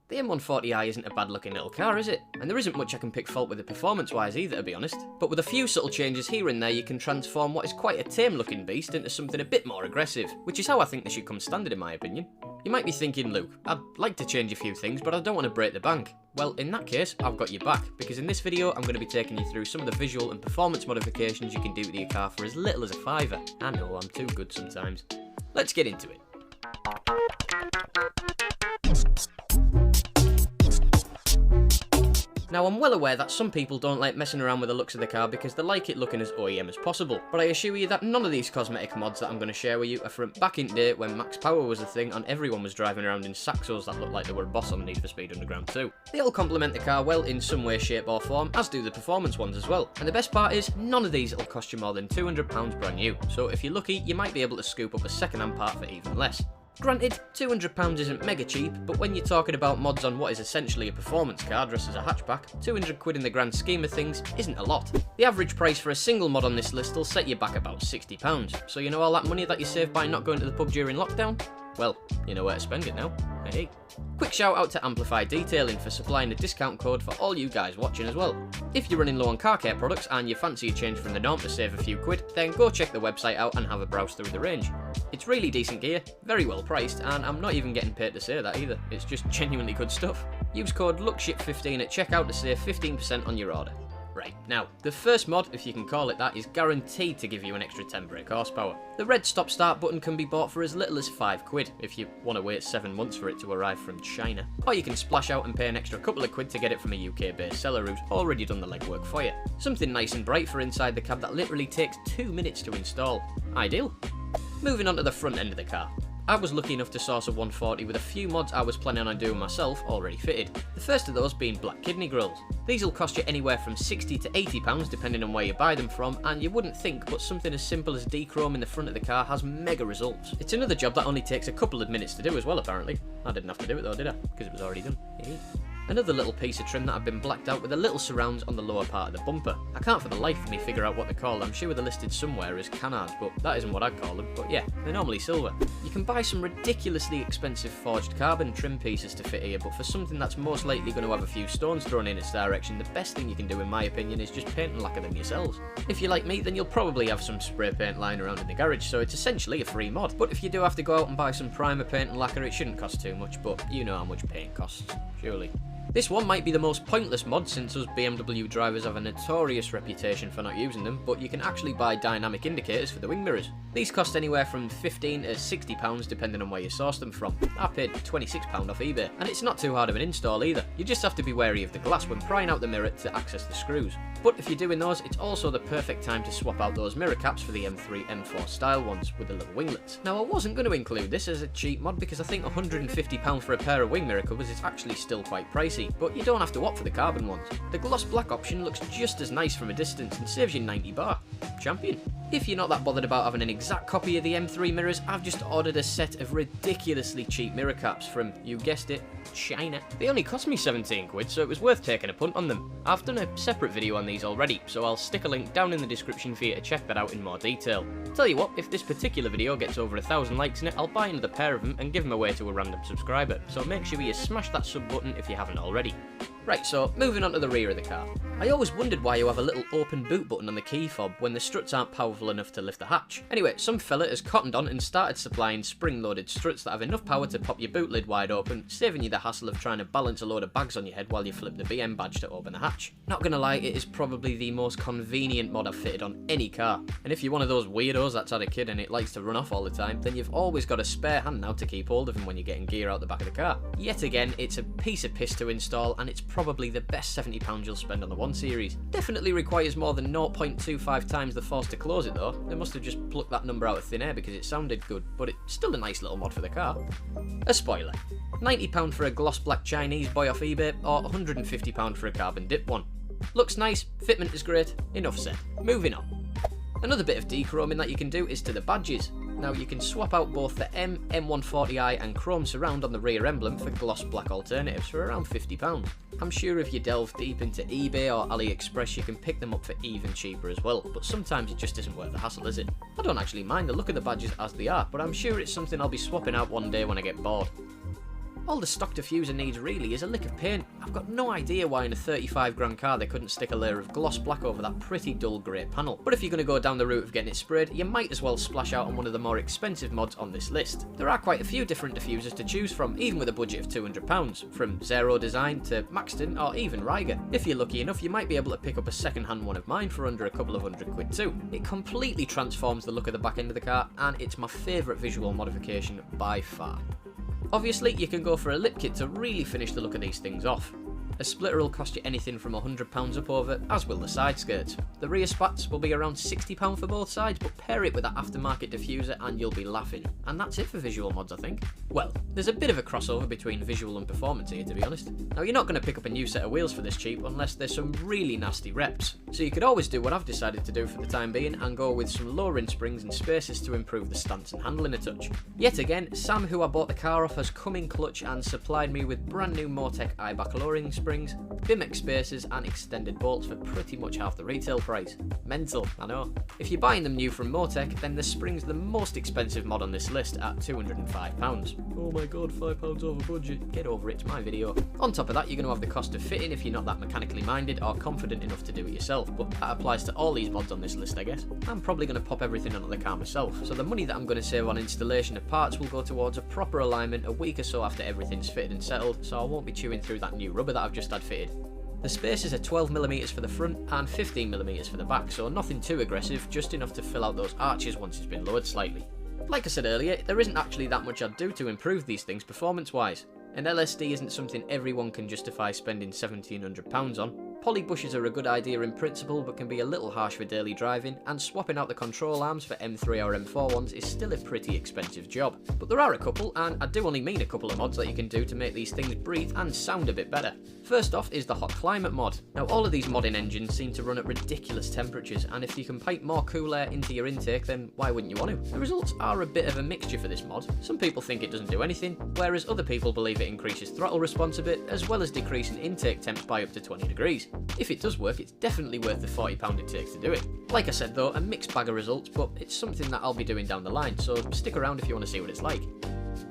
The M140i isn't a bad looking little car, is it? And there isn't much I can pick fault with it performance wise either, to be honest. But with a few subtle changes here and there, you can transform what is quite a tame looking beast into something a bit more aggressive, which is how I think they should come standard in my opinion. You might be thinking, Luke, I'd like to change a few things, but I don't want to break the bank. Well, in that case, I've got your back, because in this video I'm going to be taking you through some of the visual and performance modifications you can do to your car for as little as a £5. I know, I'm too good sometimes. Let's get into it. Now, I'm well aware that some people don't like messing around with the looks of the car because they like it looking as OEM as possible, but I assure you that none of these cosmetic mods that I'm going to share with you are from back in the day when max power was a thing and everyone was driving around in Saxos that looked like they were a boss on Need for Speed Underground 2. They all complement the car well in some way, shape or form, as do the performance ones as well, and the best part is, none of these will cost you more than £200 brand new, so if you're lucky, you might be able to scoop up a second-hand part for even less. Granted, £200 isn't mega cheap, but when you're talking about mods on what is essentially a performance car dressed as a hatchback, £200 in the grand scheme of things isn't a lot. The average price for a single mod on this list will set you back about £60, so you know all that money that you saved by not going to the pub during lockdown? Well, you know where to spend it now. Hey. Quick shout out to Amplify Detailing for supplying a discount code for all you guys watching as well. If you're running low on car care products and you fancy a change from the norm to save a few quid, then go check the website out and have a browse through the range. It's really decent gear, very well priced, and I'm not even getting paid to say that either, it's just genuinely good stuff. Use code lookship15 at checkout to save 15% on your order. Right, now, the first mod, if you can call it that, is guaranteed to give you an extra 10 brake horsepower. The red stop start button can be bought for as little as £5 if you want to wait 7 months for it to arrive from China. Or you can splash out and pay an extra couple of quid to get it from a UK based seller who's already done the legwork for you. Something nice and bright for inside the cab that literally takes 2 minutes to install. Ideal. Moving on to the front end of the car. I was lucky enough to source a 140 with a few mods I was planning on doing myself already fitted. The first of those being black kidney grills. These will cost you anywhere from £60 to £80 depending on where you buy them from, and you wouldn't think, but something as simple as dechroming the front of the car has mega results. It's another job that only takes a couple of minutes to do as well apparently. I didn't have to do it though, did I? Because it was already done. Another little piece of trim that had been blacked out with the little surrounds on the lower part of the bumper. I can't for the life of me figure out what they're called. I'm sure they're listed somewhere as canards, but that isn't what I'd call them. But yeah, they're normally silver. You can buy some ridiculously expensive forged carbon trim pieces to fit here, but for something that's most likely going to have a few stones thrown in its direction, the best thing you can do in my opinion is just paint and lacquer them yourselves. If you're like me, then you'll probably have some spray paint lying around in the garage, so it's essentially a free mod. But if you do have to go out and buy some primer paint and lacquer, it shouldn't cost too much, but you know how much paint costs, surely. This one might be the most pointless mod since us BMW drivers have a notorious reputation for not using them, but you can actually buy dynamic indicators for the wing mirrors. These cost anywhere from £15 to £60 depending on where you source them from. I paid £26 off eBay, and it's not too hard of an install either. You just have to be wary of the glass when prying out the mirror to access the screws. But if you're doing those, it's also the perfect time to swap out those mirror caps for the M3, M4 style ones with the little winglets. Now I wasn't going to include this as a cheap mod because I think £150 for a pair of wing mirror covers is actually still quite pricey, but you don't have to opt for the carbon ones. The gloss black option looks just as nice from a distance and saves you 90 bar. Champion. If you're not that bothered about having an exact copy of the M3 mirrors, I've just ordered a set of ridiculously cheap mirror caps from, you guessed it, China. They only cost me 17 quid, so it was worth taking a punt on them. I've done a separate video on these already, so I'll stick a link down in the description for you to check that out in more detail. Tell you what, if this particular video gets over 1,000 likes in it, I'll buy another pair of them and give them away to a random subscriber, so make sure you smash that sub button if you haven't already. Right, so moving on to the rear of the car. I always wondered why you have a little open boot button on the key fob when the struts aren't powerful enough to lift the hatch. Anyway, some fella has cottoned on and started supplying spring-loaded struts that have enough power to pop your boot lid wide open, saving you the hassle of trying to balance a load of bags on your head while you flip the BM badge to open the hatch. Not gonna lie, it is probably the most convenient mod I've fitted on any car. And if you're one of those weirdos that's had a kid and it likes to run off all the time, then you've always got a spare hand now to keep hold of him when you're getting gear out the back of the car. Yet again, it's a piece of piss to install, and it's probably the best £70 you'll spend on the 1 Series. Definitely requires more than 0.25 times the force to close it though. They must have just plucked that number out of thin air because it sounded good, but it's still a nice little mod for the car. A spoiler. £90 for a gloss black Chinese boy off eBay, or £150 for a carbon dip one. Looks nice, fitment is great, enough said. Moving on. Another bit of dechroming that you can do is to the badges. Now you can swap out both the M140i and chrome surround on the rear emblem for gloss black alternatives for around £50. I'm sure if you delve deep into eBay or AliExpress you can pick them up for even cheaper as well, but sometimes it just isn't worth the hassle, is it? I don't actually mind the look of the badges as they are, but I'm sure it's something I'll be swapping out one day when I get bored. All the stock diffuser needs really is a lick of paint. I've got no idea why in a 35 grand car they couldn't stick a layer of gloss black over that pretty dull grey panel. But if you're going to go down the route of getting it sprayed, you might as well splash out on one of the more expensive mods on this list. There are quite a few different diffusers to choose from, even with a budget of £200, from Zero Design to Maxton or even Riga. If you're lucky enough, you might be able to pick up a second-hand one of mine for under a couple of £100 too. It completely transforms the look of the back end of the car, and it's my favourite visual modification by far. Obviously, you can go for a lip kit to really finish the look of these things off. A splitter will cost you anything from £100 up over, as will the side skirts. The rear spats will be around £60 for both sides, but pair it with that aftermarket diffuser and you'll be laughing. And that's it for visual mods, I think. Well, there's a bit of a crossover between visual and performance here, to be honest. Now, you're not going to pick up a new set of wheels for this cheap unless there's some really nasty reps. So you could always do what I've decided to do for the time being and go with some lowering springs and spacers to improve the stance and handling a touch. Yet again, Sam, who I bought the car off, has come in clutch and supplied me with brand new Motec I-back lowering springs, Bimex spacers and extended bolts for pretty much half the retail price. Mental, I know. If you're buying them new from Motec, then the spring's the most expensive mod on this list at £205. Oh my god, £5 over budget. Get over it, it's my video. On top of that, you're going to have the cost of fitting if you're not that mechanically minded or confident enough to do it yourself, but that applies to all these mods on this list, I guess. I'm probably going to pop everything onto the car myself, so the money that I'm going to save on installation of parts will go towards a proper alignment a week or so after everything's fitted and settled, so I won't be chewing through that new rubber that I've just had fitted. The spacers are 12mm for the front and 15mm for the back, so nothing too aggressive, just enough to fill out those arches once it's been lowered slightly. Like I said earlier, there isn't actually that much I'd do to improve these things performance-wise. An LSD isn't something everyone can justify spending £1,700 on. Poly bushes are a good idea in principle, but can be a little harsh for daily driving, and swapping out the control arms for M3 or M4 ones is still a pretty expensive job. But there are a couple, and I do only mean a couple of mods that you can do to make these things breathe and sound a bit better. First off is the hot climate mod. Now, all of these modding engines seem to run at ridiculous temperatures, and if you can pipe more cool air into your intake, then why wouldn't you want to? The results are a bit of a mixture for this mod. Some people think it doesn't do anything, whereas other people believe it increases throttle response a bit, as well as decreasing intake temps by up to 20 degrees. If it does work, it's definitely worth the £40 it takes to do it. Like I said though, a mixed bag of results, but it's something that I'll be doing down the line, so stick around if you want to see what it's like.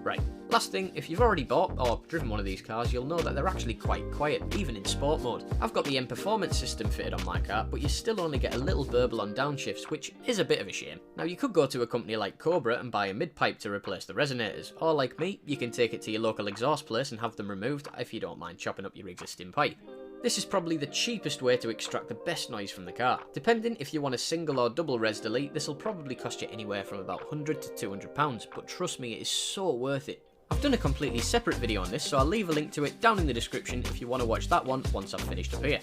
Right, last thing, if you've already bought or driven one of these cars, you'll know that they're actually quite quiet, even in sport mode. I've got the M Performance system fitted on my car, but you still only get a little burble on downshifts, which is a bit of a shame. Now, you could go to a company like Cobra and buy a mid-pipe to replace the resonators, or like me, you can take it to your local exhaust place and have them removed if you don't mind chopping up your existing pipe. This is probably the cheapest way to extract the best noise from the car. Depending if you want a single or double res delete, this will probably cost you anywhere from about £100 to £200, but trust me, it is so worth it. I've done a completely separate video on this, so I'll leave a link to it down in the description if you want to watch that one once I've finished up here.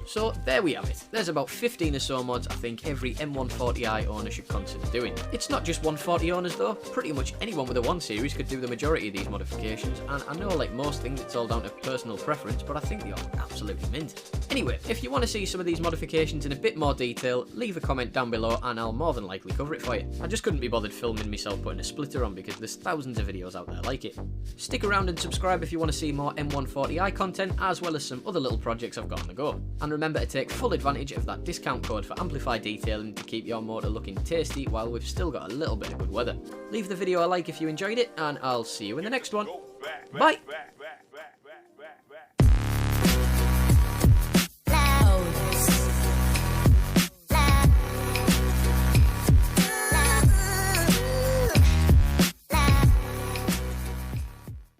So there we have it. There's about 15 or so mods I think every M140i owner should consider doing. It's not just 140 owners though, pretty much anyone with a 1 series could do the majority of these modifications, and I know like most things it's all down to personal preference, but I think they are absolutely mint. Anyway, if you want to see some of these modifications in a bit more detail, leave a comment down below and I'll more than likely cover it for you. I just couldn't be bothered filming myself putting a splitter on because there's thousands of videos out there like it. Stick around and subscribe if you want to see more M140i content, as well as some other little projects I've got on the go. And remember to take full advantage of that discount code for Amplify detailing to keep your motor looking tasty while we've still got a little bit of good weather. Leave the video a like if you enjoyed it, and I'll see you in the next one. Bye!